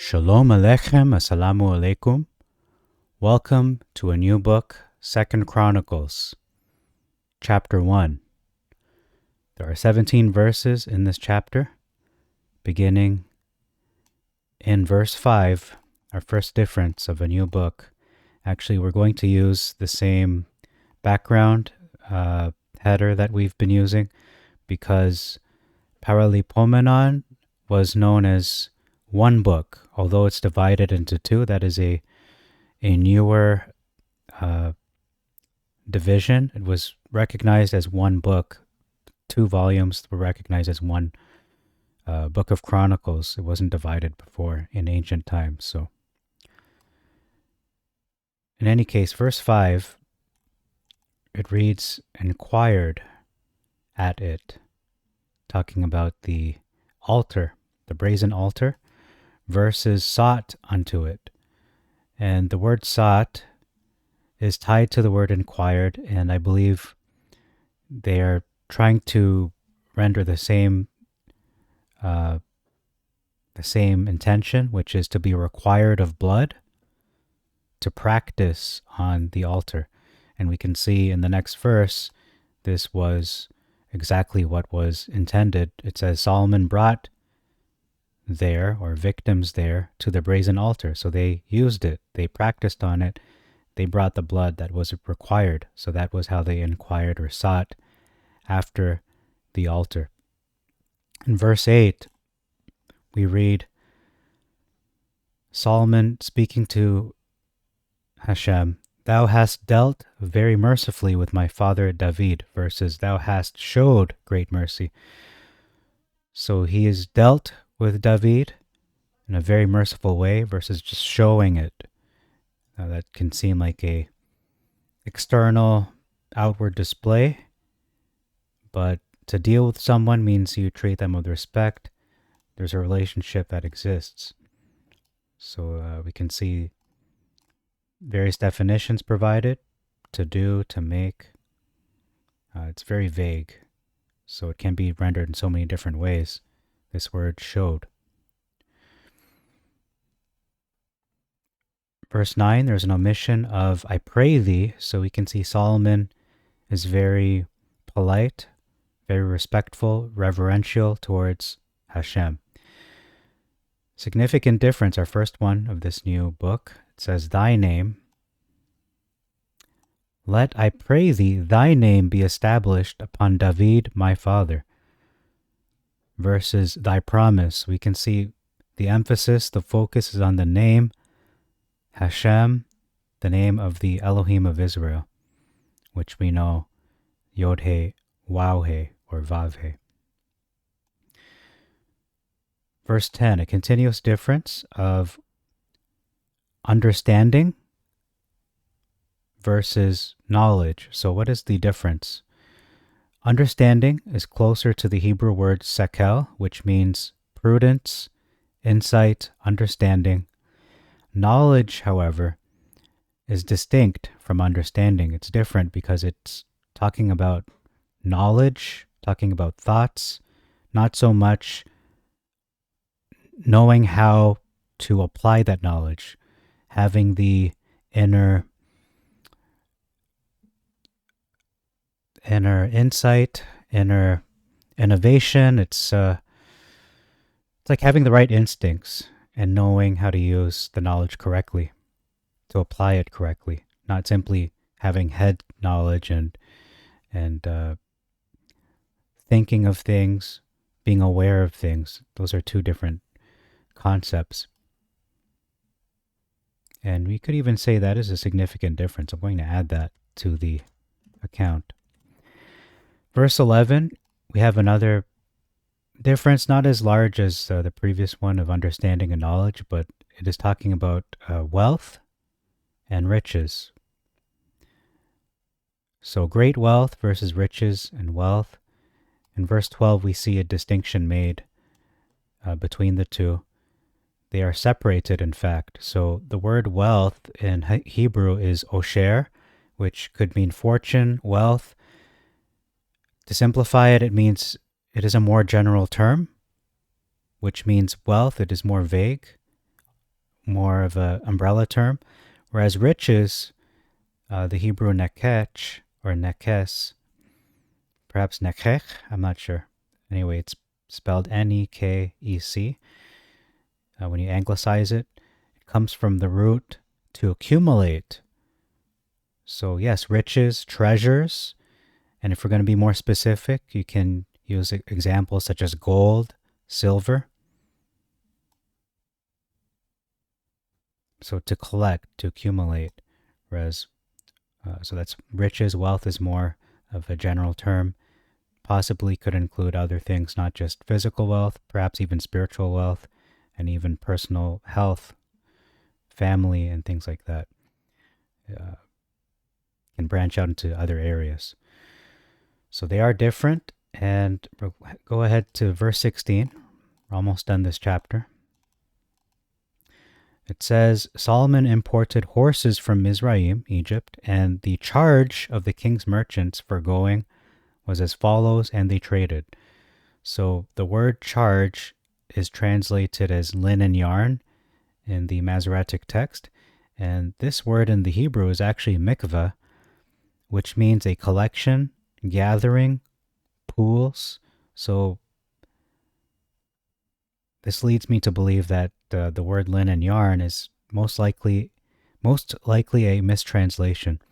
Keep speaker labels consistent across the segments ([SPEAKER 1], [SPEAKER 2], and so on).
[SPEAKER 1] Shalom Aleichem, Assalamu Alaikum. Welcome to a new book, 2nd Chronicles, Chapter 1. There are 17 verses in this chapter, beginning in verse 5, our first difference of a new book. Actually, we're going to use the same background header that we've been using because Paralipomenon was known as one book, although it's divided into two. That is a newer division. It was recognized as one book. 2 volumes were recognized as one book of Chronicles. It wasn't divided before in ancient times. So, in any case, verse 5, it reads, "Inquired at it," talking about the altar, the brazen altar, versus sought unto it. And the word sought is tied to the word inquired, and I believe they are trying to render the same intention, which is to be required of blood to practice on the altar. And we can see in the next verse, this was exactly what was intended. It says Solomon brought there, or victims there, to the brazen altar. So they used it, they practiced on it, they brought the blood that was required. So that was how they inquired or sought after the altar. In verse 8, we read Solomon speaking to Hashem, "Thou hast dealt very mercifully with my father David," versus "Thou hast showed great mercy." So he is dealt with David in a very merciful way versus just showing it. Now that can seem like a external, outward display, but to deal with someone means you treat them with respect. There's a relationship that exists. So we can see various definitions provided: to do, to make. It's very vague, so it can be rendered in so many different ways. This word showed. Verse 9, there's an omission of "I pray thee," so we can see Solomon is very polite, very respectful, reverential towards Hashem. Significant difference, our first one of this new book. It says, "Thy name. Let, I pray thee, thy name be established upon David my father," versus "thy promise." We can see the emphasis, the focus is on the name, Hashem, the name of the Elohim of Israel, which we know Yod-He, Waw-He, or Vav-He. Verse 10, a continuous difference of understanding versus knowledge. So what is the difference? Understanding is closer to the Hebrew word sekel, which means prudence, insight, understanding. Knowledge, however, is distinct from understanding. It's different because it's talking about knowledge, talking about thoughts, not so much knowing how to apply that knowledge, having the inner insight, inner innovation. It's like having the right instincts and knowing how to use the knowledge correctly, to apply it correctly, not simply having head knowledge and thinking of things, being aware of things. Those are two different concepts. And we could even say that is a significant difference. I'm going to add that to the account. Verse 11, we have another difference, not as large as the previous one of understanding and knowledge, but it is talking about wealth and riches. So great wealth versus riches and wealth. In verse 12, we see a distinction made between the two. They are separated, in fact. So the word wealth in Hebrew is osher, which could mean fortune, wealth. To simplify it, it means it is a more general term, which means wealth. It is more vague. more of an umbrella term, whereas riches, the Hebrew nekech or nekes, perhaps nekech, I'm not sure. Anyway, it's spelled Nekec. When you anglicize it, it comes from the root to accumulate. So, yes, riches, treasures. And if we're going to be more specific, you can use examples such as gold, silver. So, to collect, to accumulate. Whereas, so that's riches, wealth is more of a general term. Possibly could include other things, not just physical wealth, perhaps even spiritual wealth, and even personal health, family, and things like that. Can branch out into other areas. So they are different. And go ahead to verse 16. We're almost done this chapter. It says, Solomon imported horses from Mizraim, Egypt, and the charge of the king's merchants for going was as follows, and they traded. So the word charge is translated as linen yarn in the Masoretic text. And this word in the Hebrew is actually mikveh, which means a collection, gathering, pools. So this leads me to believe that the word linen yarn is most likely a mistranslation.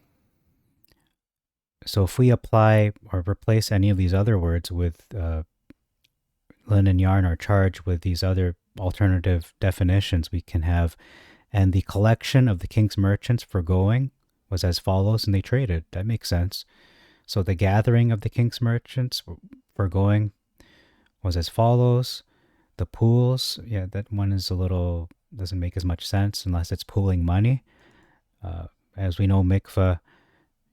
[SPEAKER 1] So if we apply or replace any of these other words with linen yarn or charge with these other alternative definitions, we can have, and the collection of the king's merchants for going was as follows, and they traded. That makes sense. So the gathering of the king's merchants for going was as follows. The pools, yeah, that one is doesn't make as much sense unless it's pooling money. As we know, mikveh,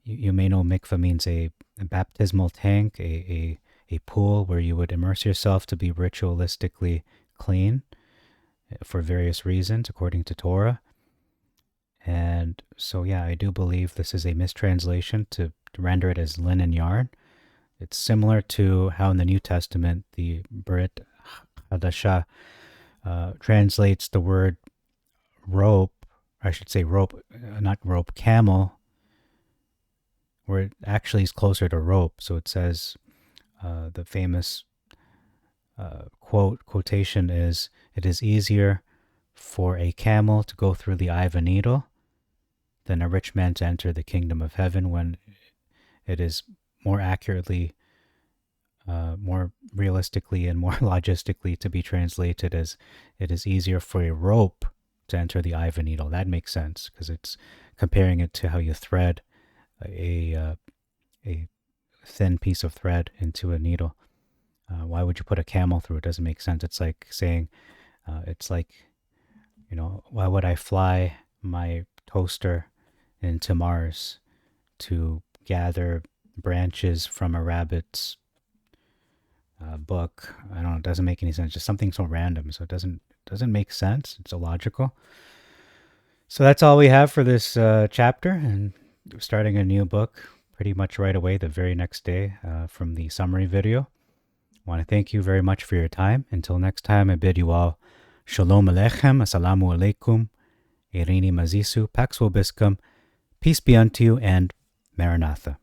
[SPEAKER 1] you may know mikveh means a baptismal tank, a pool where you would immerse yourself to be ritualistically clean for various reasons, according to Torah. And so, yeah, I do believe this is a mistranslation to render it as linen yarn. It's similar to how in the New Testament, the Brit Hadashah translates the word rope, I should say rope, not rope, camel, where it actually is closer to rope. So it says, the famous quotation is, it is easier for a camel to go through the eye of a needle than a rich man to enter the kingdom of heaven, when it is more accurately, more realistically, and more logistically to be translated as it is easier for a rope to enter the eye of a needle. That makes sense because it's comparing it to how you thread a thin piece of thread into a needle. Why would you put a camel through? It doesn't make sense. It's like saying, why would I fly my toaster into Mars to gather branches from a rabbit's book? I don't know. It doesn't make any sense. Just something so random. So it doesn't make sense. It's illogical. So that's all we have for this chapter, and starting a new book pretty much right away, the very next day from the summary video. I want to thank you very much for your time. Until next time, I bid you all Shalom Aleichem, Assalamu Alaikum, Irini Mazisu, Pax Vobiscum, peace be unto you, and Maranatha.